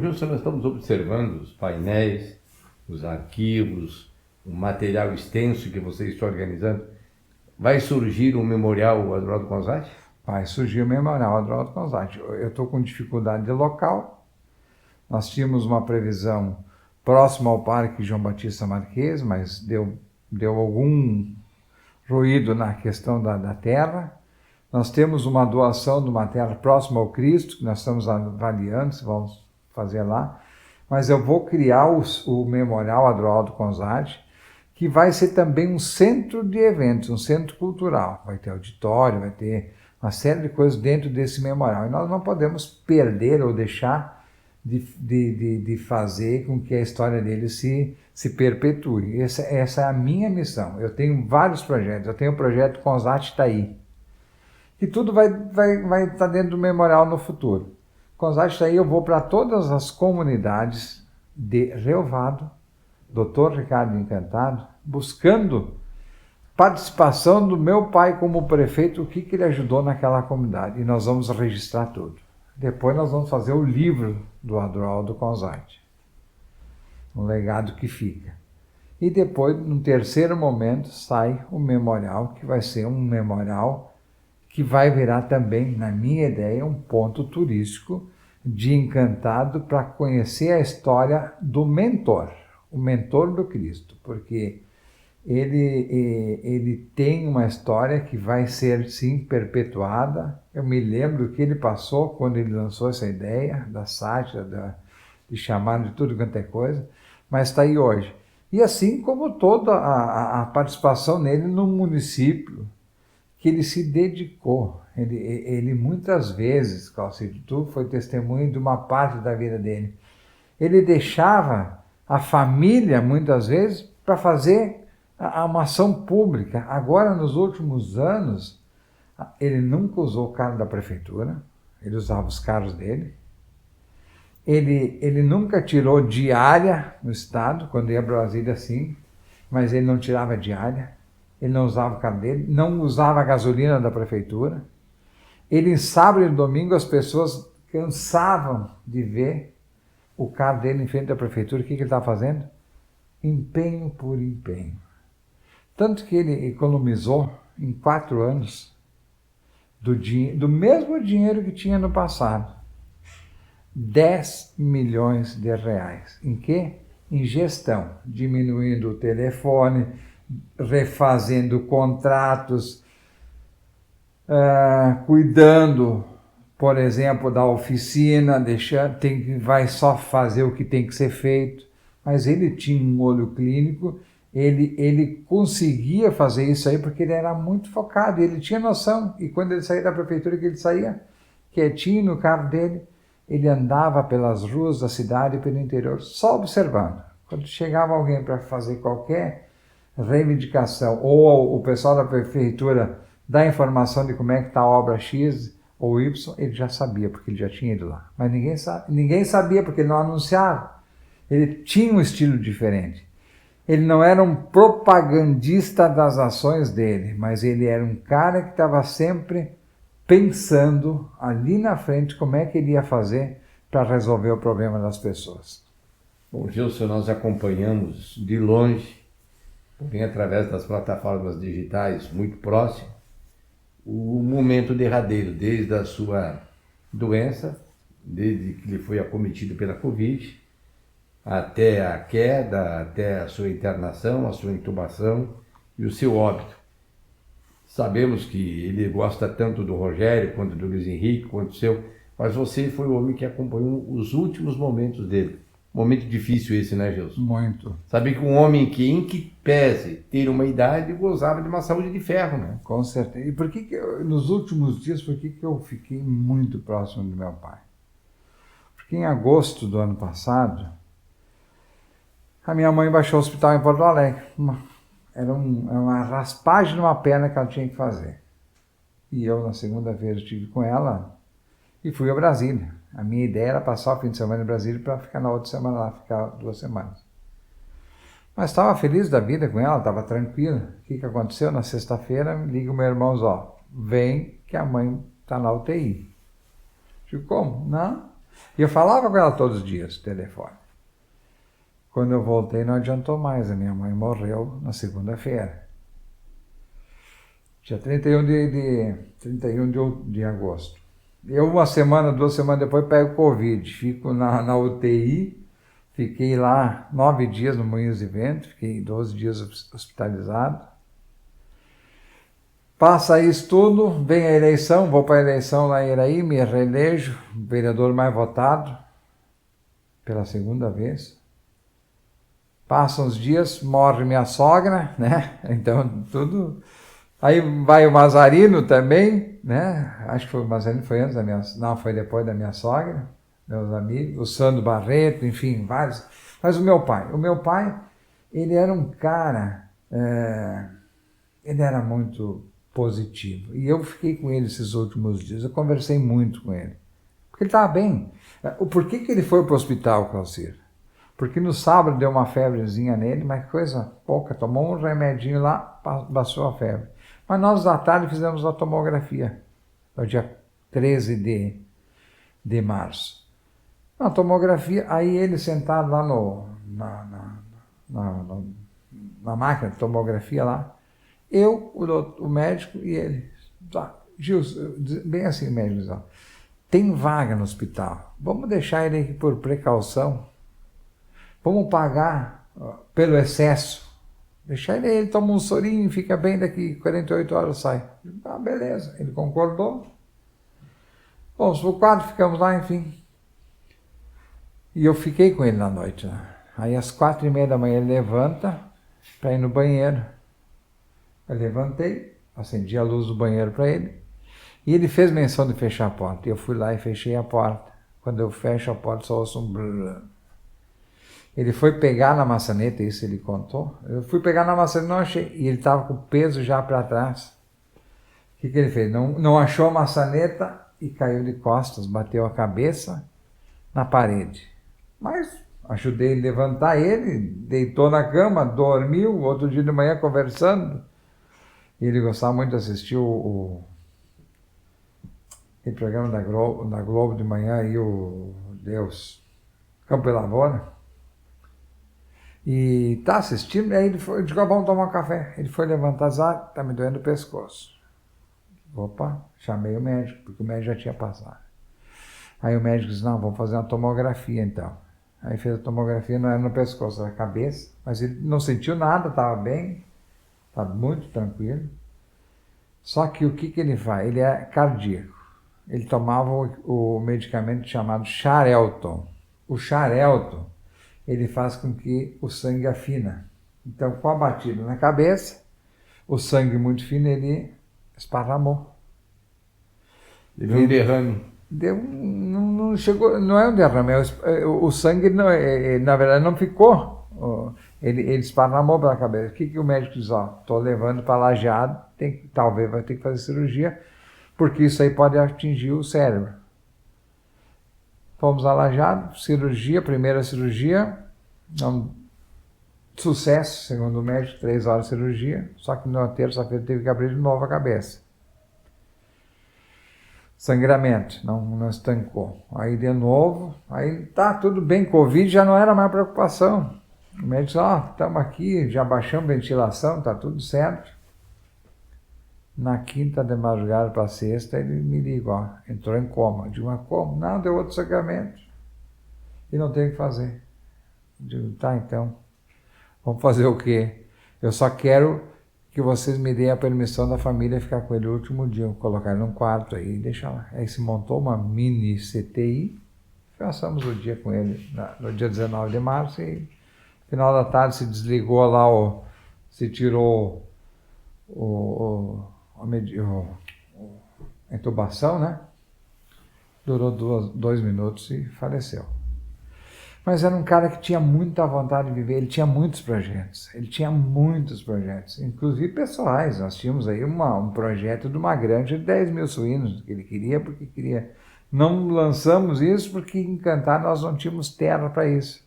Gilson, nós estamos observando os painéis, os arquivos, o material extenso que você está organizando. Vai surgir um memorial Adroaldo Conzatti? Vai surgir o memorial Adroaldo Conzatti. Eu estou com dificuldade de local. Nós tínhamos uma previsão próxima ao Parque João Batista Marquês, mas deu algum ruído na questão da terra. Nós temos uma doação de uma terra próxima ao Cristo, que nós estamos avaliando se vamos fazer lá. Mas eu vou criar o memorial Adroaldo Conzatti, que vai ser também um centro de eventos, um centro cultural. Vai ter auditório, vai ter uma série de coisas dentro desse memorial. E nós não podemos perder ou deixar de fazer com que a história dele se perpetue. Essa é a minha missão. Eu tenho vários projetos. Eu tenho o projeto Conzatti está aí, que tudo vai estar dentro do memorial no futuro. Conzatti está aí, eu vou para todas as comunidades de Reovado, Dr. Ricardo Encantado, buscando participação do meu pai como prefeito, o que ele ajudou naquela comunidade. E nós vamos registrar tudo. Depois nós vamos fazer o livro do Adroaldo Conzatti, um legado que fica. E depois, no terceiro momento, sai o memorial, que vai ser um memorial que vai virar também, na minha ideia, um ponto turístico de Encantado para conhecer a história do mentor, o mentor do Cristo, porque ele tem uma história que vai ser, sim, perpetuada. Eu me lembro que ele passou quando ele lançou essa ideia da sátira, de chamar de tudo quanto é coisa, mas está aí hoje. E assim como toda a participação nele no município, que ele se dedicou. Ele muitas vezes, Calcito, tu foi testemunho de uma parte da vida dele. Ele deixava a família, muitas vezes, para fazer uma ação pública. Agora, nos últimos anos, ele nunca usou o carro da prefeitura, ele usava os carros dele. Ele nunca tirou diária no estado, quando ia a Brasília, sim, mas ele não tirava diária. Ele não usava o carro dele, não usava a gasolina da prefeitura. Ele, em sábado e domingo, as pessoas cansavam de ver o carro dele em frente à prefeitura. O que ele estava fazendo? Empenho por empenho. Tanto que ele economizou, em 4 anos, do mesmo dinheiro que tinha no passado, 10 milhões de reais. Em quê? Em gestão, diminuindo o telefone, refazendo contratos, cuidando, por exemplo, da oficina, vai só fazer o que tem que ser feito. Mas ele tinha um olho clínico, ele conseguia fazer isso aí porque ele era muito focado, ele tinha noção. E quando ele saía da prefeitura, que ele saía quietinho no carro dele, ele andava pelas ruas da cidade e pelo interior, só observando. Quando chegava alguém para fazer qualquer reivindicação, ou o pessoal da prefeitura dá informação de como é que está a obra X ou Y, ele já sabia, porque ele já tinha ido lá. Mas ninguém sabia, porque ele não anunciava. Ele tinha um estilo diferente. Ele não era um propagandista das ações dele, mas ele era um cara que estava sempre pensando ali na frente como é que ele ia fazer para resolver o problema das pessoas. Bom, Gilson, nós acompanhamos de longe, porém através das plataformas digitais muito próximo, o momento derradeiro, desde a sua doença, desde que ele foi acometido pela Covid, até a queda, até a sua internação, a sua intubação e o seu óbito. Sabemos que ele gosta tanto do Rogério, quanto do Luiz Henrique, quanto do seu, mas você foi o homem que acompanhou os últimos momentos dele. Momento difícil esse, né, Gilson? Muito. Sabe que um homem que, em que pese ter uma idade, gozava de uma saúde de ferro, né? Com certeza. E por que nos últimos dias, por que eu fiquei muito próximo do meu pai? Porque em agosto do ano passado, a minha mãe baixou ao hospital em Porto Alegre. Era uma raspagem numa perna que ela tinha que fazer. E eu, na segunda vez, estive com ela e fui a Brasília. A minha ideia era passar o fim de semana em Brasília para ficar na outra semana lá, ficar 2 semanas. Mas estava feliz da vida com ela, estava tranquila. O que aconteceu? Na sexta-feira, me liga o meu irmão, vem que a mãe está na UTI. Digo, como? Não, E eu falava com ela todos os dias, no telefone. Quando eu voltei, não adiantou mais. A minha mãe morreu na segunda-feira. Dia 31 de agosto. Eu, uma semana, 2 semanas depois, pego Covid. Fico na UTI. Fiquei lá 9 dias no Moinhos de Vento. Fiquei 12 dias hospitalizado. Passa isso tudo, vem a eleição, vou para a eleição lá em Iraí, me reelejo, vereador mais votado, pela segunda vez. Passam os dias, morre minha sogra, né? Então, tudo... Aí vai o Mazarino também, né? Acho que o Mazarino foi antes da minha... Não, foi depois da minha sogra, meus amigos. O Sandro Barreto, enfim, vários. Mas o meu pai, ele era um cara... ele era muito positivo. E eu fiquei com ele esses últimos dias, eu conversei muito com ele. Porque ele estava bem. Por que ele foi para o hospital, Claucir? Porque no sábado deu uma febrezinha nele, mas coisa pouca, tomou um remedinho lá, passou a febre. Mas nós à tarde fizemos a tomografia, no dia 13 de março. Na tomografia, aí ele sentado lá na máquina de tomografia lá, eu, o médico e ele. Gilson, bem assim, médico, tem vaga no hospital, vamos deixar ele aqui por precaução, vamos pagar pelo excesso, deixar ele toma um sorinho, fica bem, daqui 48 horas sai. Beleza, ele concordou. Fomos pro quarto, ficamos lá, enfim. E eu fiquei com ele na noite. Né? Aí às 4:30 da manhã ele levanta para ir no banheiro. Eu levantei, acendi a luz do banheiro para ele, e ele fez menção de fechar a porta. Eu fui lá e fechei a porta. Quando eu fecho a porta, só ouço um brrr. Ele foi pegar na maçaneta, isso ele contou. Eu fui pegar na maçaneta, não achei. E ele estava com o peso já para trás. O que ele fez? Não achou a maçaneta e caiu de costas, bateu a cabeça na parede. Mas ajudei a levantar ele, deitou na cama, dormiu, outro dia de manhã conversando. E ele gostava muito de assistir o programa da Globo de manhã, aí o Deus, Campo e Lavoura. E tá assistindo, aí ele foi, eu digo, vamos tomar um café. Ele foi levantar, tá me doendo o pescoço. Opa, chamei o médico, porque o médico já tinha passado. Aí o médico disse, não, vamos fazer uma tomografia então. Aí fez a tomografia, não era no pescoço, era na cabeça, mas ele não sentiu nada, estava bem, estava muito tranquilo. Só que o que ele faz? Ele é cardíaco. Ele tomava o medicamento chamado Xarelto. O Xarelto, ele faz com que o sangue afina. Então, com a batida na cabeça, o sangue muito fino, ele esparramou. Deu um derrame. Não chegou, não é um derrame, o sangue, não, na verdade, não ficou. Ele esparramou pela cabeça. O que o médico diz? Estou levando para Lajeado, talvez vai ter que fazer cirurgia, porque isso aí pode atingir o cérebro. Fomos a Lajeado, cirurgia, primeira cirurgia, sucesso, segundo o médico, 3 horas de cirurgia, só que na terça-feira teve que abrir de novo a cabeça. Sangramento, não estancou. Aí de novo, aí tá tudo bem, Covid já não era mais preocupação. O médico disse, estamos aqui, já baixamos a ventilação, tá tudo certo. Na quinta de madrugada para sexta, ele me liga, entrou em coma. Eu digo, mas como? Não, deu outro sangramento. E não tem o que fazer. Eu digo, tá, então, vamos fazer o quê? Eu só quero que vocês me deem a permissão da família ficar com ele o último dia, colocar ele num quarto aí e deixar lá. Aí se montou uma mini CTI, passamos o dia com ele no dia 19 de março e no final da tarde se desligou lá, se tirou a intubação, né? Durou 2 minutos e faleceu. Mas era um cara que tinha muita vontade de viver, ele tinha muitos projetos, inclusive pessoais. Nós tínhamos aí um projeto de uma granja de 10 mil suínos, que ele queria, porque queria. Não lançamos isso porque em Cantar nós não tínhamos terra para isso.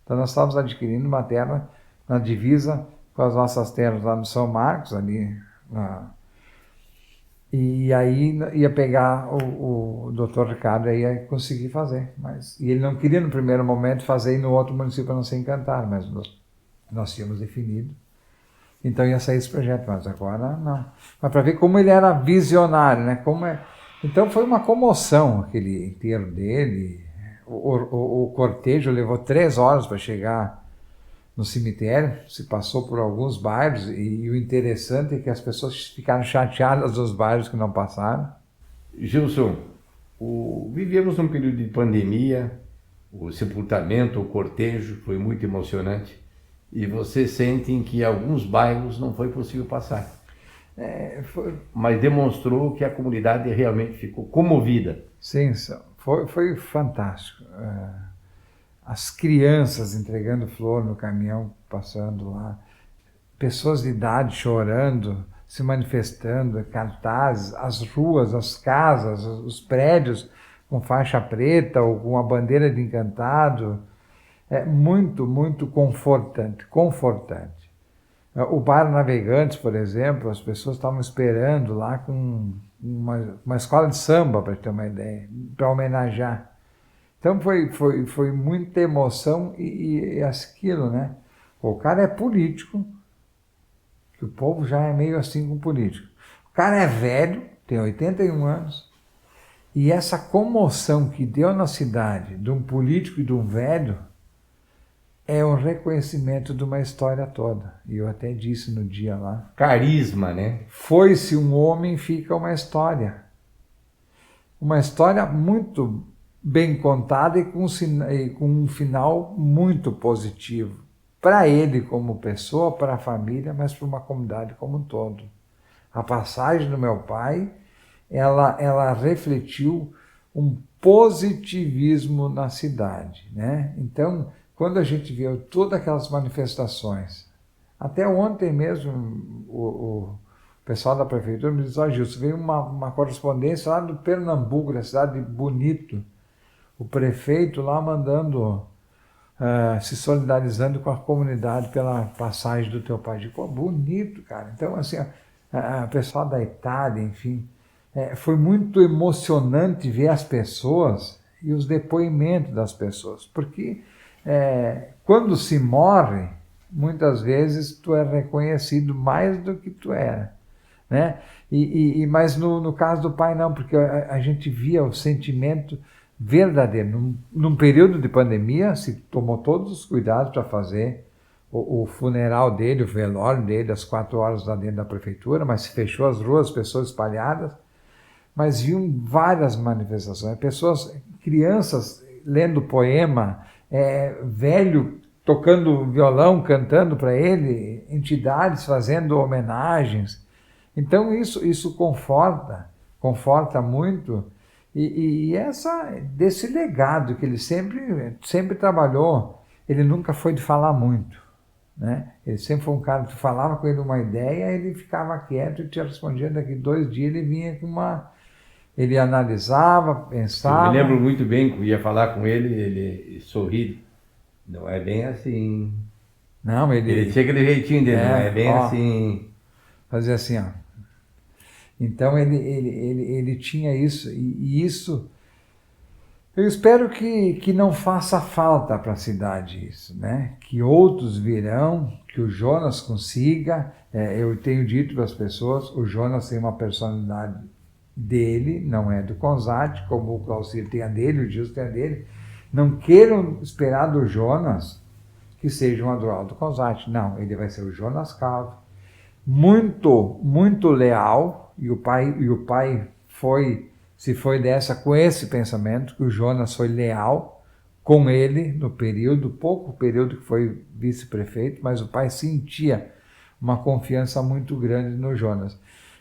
Então nós estávamos adquirindo uma terra na divisa com as nossas terras lá no São Marcos, ali E aí ia pegar o doutor Ricardo e ia conseguir fazer. E ele não queria no primeiro momento fazer e no outro município não se encantar, mas nós tínhamos definido. Então ia sair esse projeto, mas agora não. Mas para ver como ele era visionário, né? Então foi uma comoção aquele enterro dele. O cortejo levou 3 horas para chegar no cemitério, se passou por alguns bairros, e o interessante é que as pessoas ficaram chateadas dos bairros que não passaram. Gilson, vivemos um período de pandemia, o sepultamento, o cortejo foi muito emocionante, e vocês sentem que em alguns bairros não foi possível passar. Mas demonstrou que a comunidade realmente ficou comovida. Sim, foi fantástico. As crianças entregando flor no caminhão, passando lá, pessoas de idade chorando, se manifestando, cartazes, as ruas, as casas, os prédios com faixa preta ou com a bandeira de encantado. É muito, muito confortante. O Bar Navegantes, por exemplo, as pessoas estavam esperando lá com uma escola de samba, para ter uma ideia, para homenagear. Então foi muita emoção e aquilo, né? O cara é político, que o povo já é meio assim com político. O cara é velho, tem 81 anos, e essa comoção que deu na cidade de um político e de um velho é um reconhecimento de uma história toda. E eu até disse no dia lá. Carisma, né? Foi-se um homem, fica uma história. Uma história muito bem contada e com um final muito positivo. Para ele como pessoa, para a família, mas para uma comunidade como um todo. A passagem do meu pai, ela refletiu um positivismo na cidade, né? Então, quando a gente viu todas aquelas manifestações, até ontem mesmo o pessoal da prefeitura me disse: ó, Gilson, veio uma correspondência lá do Pernambuco, da cidade de Bonito, o prefeito lá mandando, se solidarizando com a comunidade pela passagem do teu pai. Pô, bonito, cara. Então, assim, o pessoal da Itália, enfim, foi muito emocionante ver as pessoas e os depoimentos das pessoas, porque quando se morre, muitas vezes tu é reconhecido mais do que tu era, né? Mas no caso do pai não, porque a gente via o sentimento verdadeiro. Num período de pandemia, se tomou todos os cuidados para fazer o funeral dele, o velório dele, às 4 horas lá dentro da prefeitura, mas se fechou as ruas, pessoas espalhadas, mas viam várias manifestações, crianças lendo poema, velho tocando violão, cantando para ele, entidades fazendo homenagens. Então isso conforta muito, e desse legado que ele sempre trabalhou. Ele nunca foi de falar muito, né? Ele sempre foi um cara que falava com ele uma ideia, ele ficava quieto e te respondia. Daqui 2 dias ele vinha com ele analisava, pensava. Eu me lembro muito bem que eu ia falar com ele sorri. Não é bem assim. Não, ele tinha aquele jeitinho dele, não é bem assim. Fazia assim, ó. Então ele tinha isso, e isso eu espero que não faça falta para a cidade isso, né? Que outros virão, que o Jonas consiga. Eu tenho dito para as pessoas, o Jonas tem uma personalidade dele, não é do Consat, como o Claucir tem a dele, o Gilson tem a dele. Não queiram esperar do Jonas que seja um Adroaldo Consat. Não, ele vai ser o Jonas Calvo, muito, muito leal, e o pai se foi dessa com esse pensamento, que o Jonas foi leal com ele no pouco período que foi vice-prefeito, mas o pai sentia uma confiança muito grande no Jonas.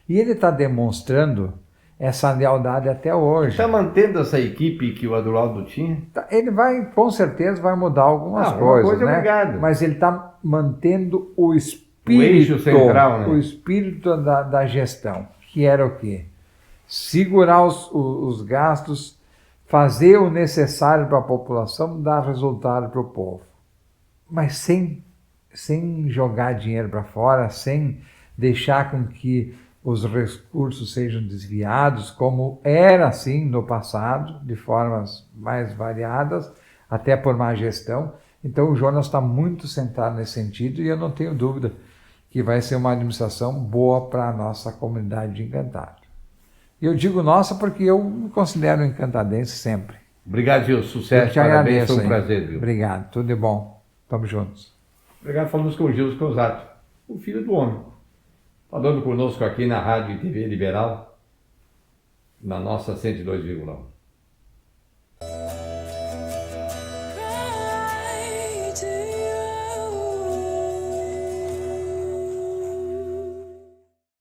E ele está demonstrando essa lealdade até hoje. Está mantendo essa equipe que o Adroaldo tinha? Ele com certeza vai mudar algumas coisas, né? Obrigado. Mas ele está mantendo o espírito, o eixo central, né? O espírito da gestão, que era o quê? Segurar os gastos, fazer o necessário para a população, dar resultado para o povo. Mas sem jogar dinheiro para fora, sem deixar com que os recursos sejam desviados, como era assim no passado, de formas mais variadas, até por má gestão. Então o Jonas está muito centrado nesse sentido e eu não tenho dúvida que vai ser uma administração boa para a nossa comunidade de Encantado. E eu digo nossa porque eu me considero encantadense sempre. Obrigado, Gil. Eu Sucesso, te parabéns, agradeço. foi um Hein? prazer, viu? Obrigado, tudo de bom. Estamos juntos. Obrigado, falamos com o Gil Scosato, o filho do homem. Falando conosco aqui na Rádio e TV Liberal, na nossa 102,1.